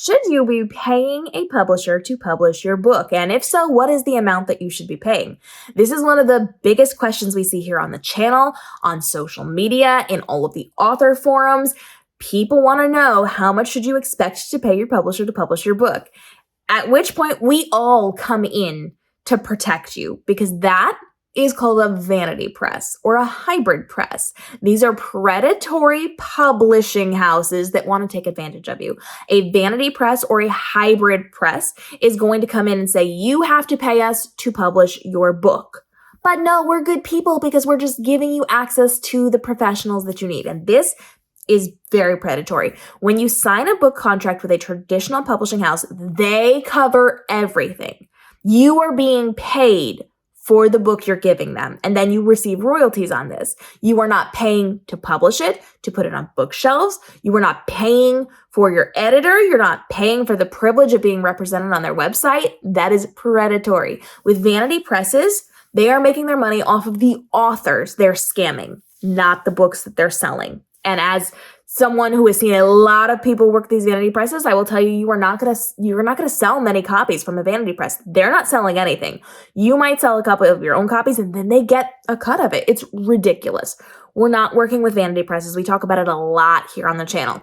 Should you be paying a publisher to publish your book? And if so, what is the amount that you should be paying? This is one of the biggest questions we see here on the channel, on social media, in all of the author forums. People want to know, how much should you expect to pay your publisher to publish your book? At which point we all come in to protect you, because that is called a vanity press or a hybrid press. These are predatory publishing houses that want to take advantage of you. A vanity press or a hybrid press is going to come in and say, you have to pay us to publish your book. But no, we're good people because we're just giving you access to the professionals that you need. And this is very predatory. When you sign a book contract with a traditional publishing house, they cover everything. You are being paid for the book you're giving them, and then you receive royalties on this. You are not paying to publish it, to put it on bookshelves. You are not paying for your editor. You're not paying for the privilege of being represented on their website. That is predatory. With vanity presses, they are making their money off of the authors they're scamming, not the books that they're selling. And as someone who has seen a lot of people work these vanity presses, I will tell you, you're not gonna sell many copies from a vanity press. They're not selling anything. You might sell a couple of your own copies and then they get a cut of it. It's ridiculous. We're not working with vanity presses. We talk about it a lot here on the channel.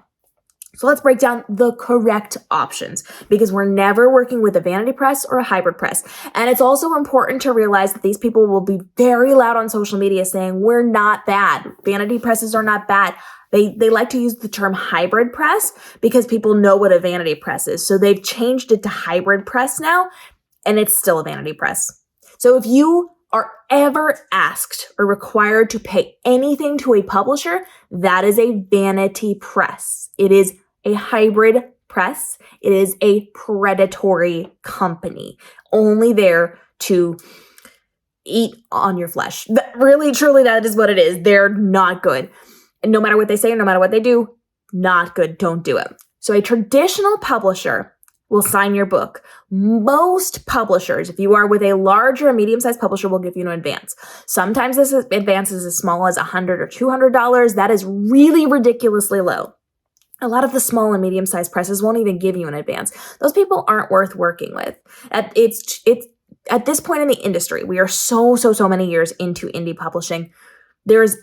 So let's break down the correct options, because we're never working with a vanity press or a hybrid press. And it's also important to realize that these people will be very loud on social media saying, we're not bad. Vanity presses are not bad. They like to use the term hybrid press because people know what a vanity press is. So they've changed it to hybrid press now, and it's still a vanity press. So if you are ever asked or required to pay anything to a publisher, that is a vanity press. It is a hybrid press. It is a predatory company, only there to eat on your flesh. Really, truly, that is what it is. They're not good. And no matter what they say, no matter what they do, not good. Don't do it. So a traditional publisher will sign your book. Most publishers, if you are with a large or a medium-sized publisher, will give you an advance. Sometimes this advance is as small as $100 or $200. That is really ridiculously low. A lot of the small and medium-sized presses won't even give you an advance. Those people aren't worth working with. At this point in the industry, we are so many years into indie publishing. There's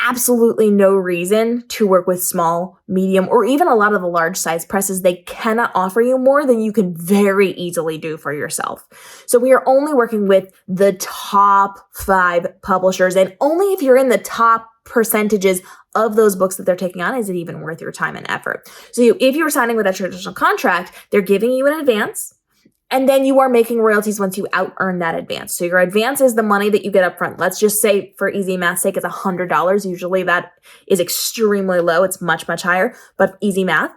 absolutely no reason to work with small, medium, or even a lot of the large size presses. They cannot offer you more than you can very easily do for yourself. So we are only working with the top 5 publishers, and only if you're in the top percentages of those books that they're taking on is it even worth your time and effort. So if you're signing with a traditional contract, they're giving you an advance, and then you are making royalties once you out-earn that advance. So your advance is the money that you get up front. Let's just say, for easy math's sake, it's $100. Usually that is extremely low. It's much higher, but easy math.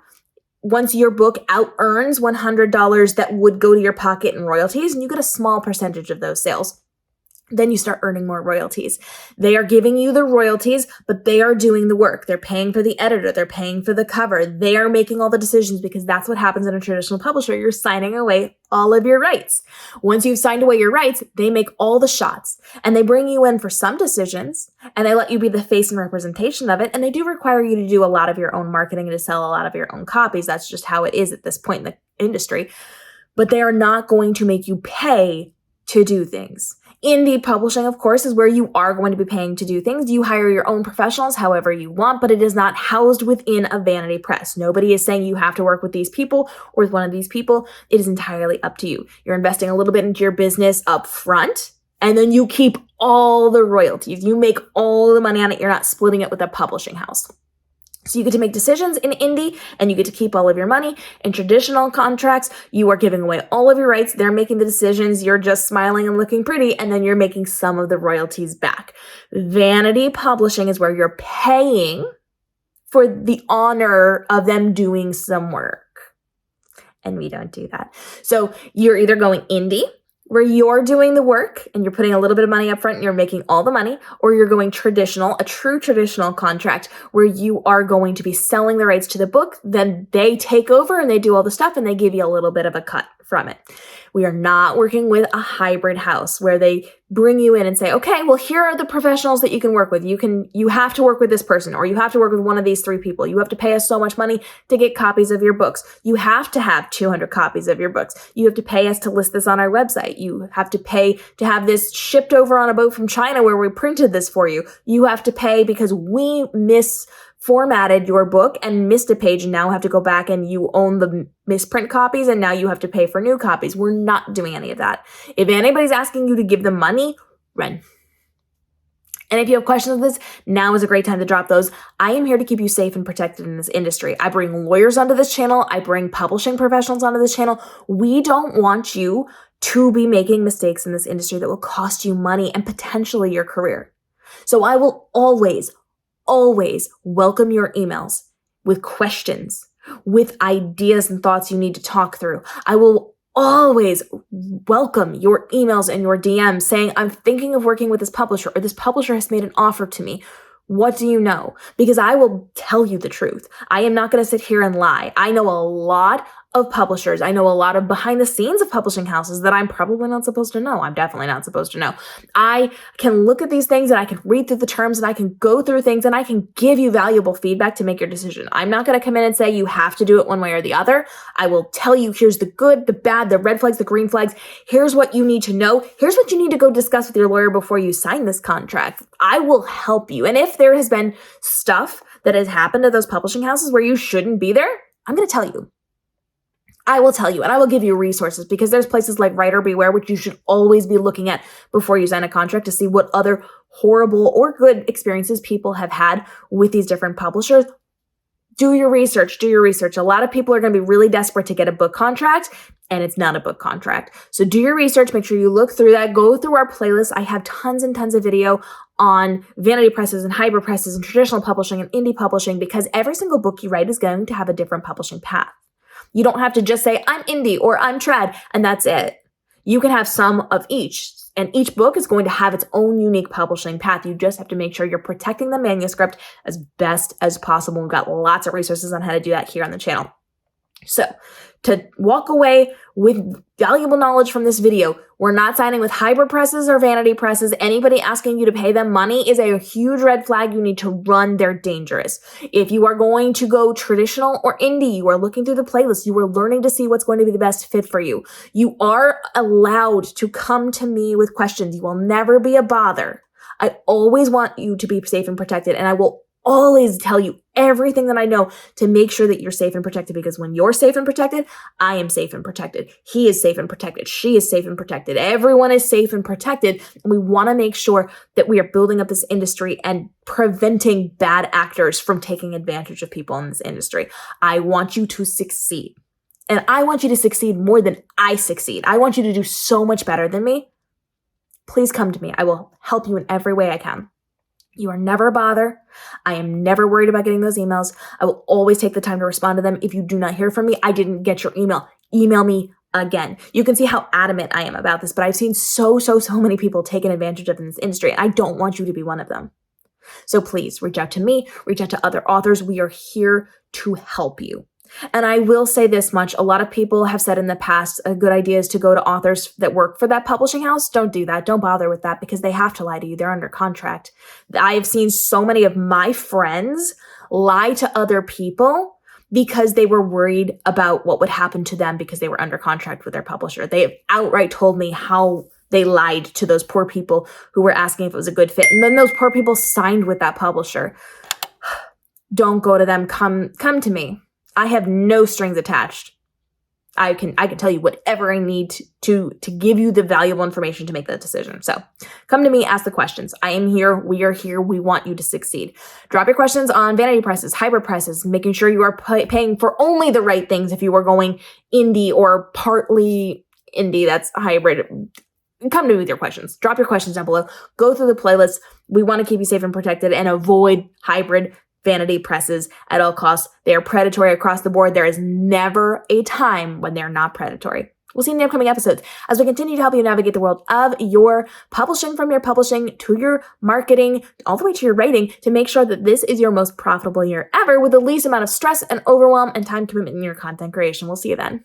Once your book out-earns $100 that would go to your pocket in royalties, and you get a small percentage of those sales, then you start earning more royalties. They are giving you the royalties, but they are doing the work. They're paying for the editor. They're paying for the cover. They are making all the decisions, because that's what happens in a traditional publisher. You're signing away all of your rights. Once you've signed away your rights, they make all the shots, and they bring you in for some decisions, and they let you be the face and representation of it. And they do require you to do a lot of your own marketing and to sell a lot of your own copies. That's just how it is at this point in the industry. But they are not going to make you pay to do things. Indie publishing, of course, is where you are going to be paying to do things. You hire your own professionals however you want, but it is not housed within a vanity press. Nobody is saying you have to work with these people or with one of these people. It is entirely up to you. You're investing a little bit into your business up front, and then you keep all the royalties. You make all the money on it. You're not splitting it with a publishing house. So you get to make decisions in indie, and you get to keep all of your money. In traditional contracts, you are giving away all of your rights. They're making the decisions. You're just smiling and looking pretty, and then you're making some of the royalties back. Vanity publishing is where you're paying for the honor of them doing some work. And we don't do that. So you're either going indie, where you're doing the work and you're putting a little bit of money up front and you're making all the money, or you're going traditional, a true traditional contract where you are going to be selling the rights to the book, then they take over and they do all the stuff and they give you a little bit of a cut from it. We are not working with a hybrid house where they bring you in and say, okay, well, here are the professionals that you can work with. You have to work with this person, or you have to work with one of these 3 people. You have to pay us so much money to get copies of your books. You have to have 200 copies of your books. You have to pay us to list this on our website. You have to pay to have this shipped over on a boat from China where we printed this for you. You have to pay because we misformatted your book and missed a page and now have to go back and you own the misprint copies and now you have to pay for new copies. We're not doing any of that. If anybody's asking you to give them money, run. And if you have questions on this, now is a great time to drop those. I am here to keep you safe and protected in this industry. I bring lawyers onto this channel. I bring publishing professionals onto this channel. We don't want you to be making mistakes in this industry that will cost you money and potentially your career. So I will always welcome your emails with questions, with ideas and thoughts you need to talk through. I will always welcome your emails and your DMs saying, I'm thinking of working with this publisher, or this publisher has made an offer to me. What do you know? Because I will tell you the truth. I am not going to sit here and lie. I know a lot of publishers. I know a lot of behind the scenes of publishing houses that I'm probably not supposed to know. I'm definitely not supposed to know. I can look at these things and I can read through the terms and I can go through things and I can give you valuable feedback to make your decision. I'm not going to come in and say you have to do it one way or the other. I will tell you, here's the good, the bad, the red flags, the green flags. Here's what you need to know. Here's what you need to go discuss with your lawyer before you sign this contract. I will help you. And if there has been stuff that has happened to those publishing houses where you shouldn't be there, I'm going to tell you. I will tell you, and I will give you resources because there's places like Writer Beware, which you should always be looking at before you sign a contract to see what other horrible or good experiences people have had with these different publishers. Do your research. A lot of people are going to be really desperate to get a book contract, and it's not a book contract. So do your research. Make sure you look through that. Go through our playlist. I have tons and tons of video on vanity presses and hybrid presses and traditional publishing and indie publishing because every single book you write is going to have a different publishing path. You don't have to just say, I'm indie or I'm trad, and that's it. You can have some of each, and each book is going to have its own unique publishing path. You just have to make sure you're protecting the manuscript as best as possible. We've got lots of resources on how to do that here on the channel. So to walk away with valuable knowledge from this video, we're not signing with hybrid presses or vanity presses. Anybody asking you to pay them money is a huge red flag. You need to run. They're dangerous. If you are going to go traditional or indie, you are looking through the playlist. You are learning to see what's going to be the best fit for you. You are allowed to come to me with questions. You will never be a bother. I always want you to be safe and protected, and I will always tell you everything that I know to make sure that you're safe and protected, because when you're safe and protected, I am safe and protected. He is safe and protected. She is safe and protected. Everyone is safe and protected. And we want to make sure that we are building up this industry and preventing bad actors from taking advantage of people in this industry. I want you to succeed. And I want you to succeed more than I succeed. I want you to do so much better than me. Please come to me. I will help you in every way I can. You are never a bother. I am never worried about getting those emails. I will always take the time to respond to them. If you do not hear from me, I didn't get your email. Email me again. You can see how adamant I am about this, but I've seen so many people taken advantage of in this industry, and I don't want you to be one of them. So please reach out to me, reach out to other authors. We are here to help you. And I will say this much. A lot of people have said in the past, a good idea is to go to authors that work for that publishing house. Don't do that. Don't bother with that because they have to lie to you. They're under contract. I have seen so many of my friends lie to other people because they were worried about what would happen to them because they were under contract with their publisher. They have outright told me how they lied to those poor people who were asking if it was a good fit. And then those poor people signed with that publisher. Don't go to them. Come to me. I have no strings attached. I can tell you whatever I need to give you the valuable information to make that decision. So come to me, ask the questions. I am here. We are here. We want you to succeed. Drop your questions on vanity presses, hybrid presses, making sure you are paying for only the right things. If you are going indie or partly indie, that's hybrid. Come to me with your questions. Drop your questions down below. Go through the playlist. We want to keep you safe and protected and avoid hybrid vanity presses at all costs. They are predatory across the board. There is never a time when they're not predatory. We'll see you in the upcoming episodes as we continue to help you navigate the world of your publishing, from your publishing to your marketing, all the way to your writing, to make sure that this is your most profitable year ever with the least amount of stress and overwhelm and time commitment in your content creation. We'll see you then.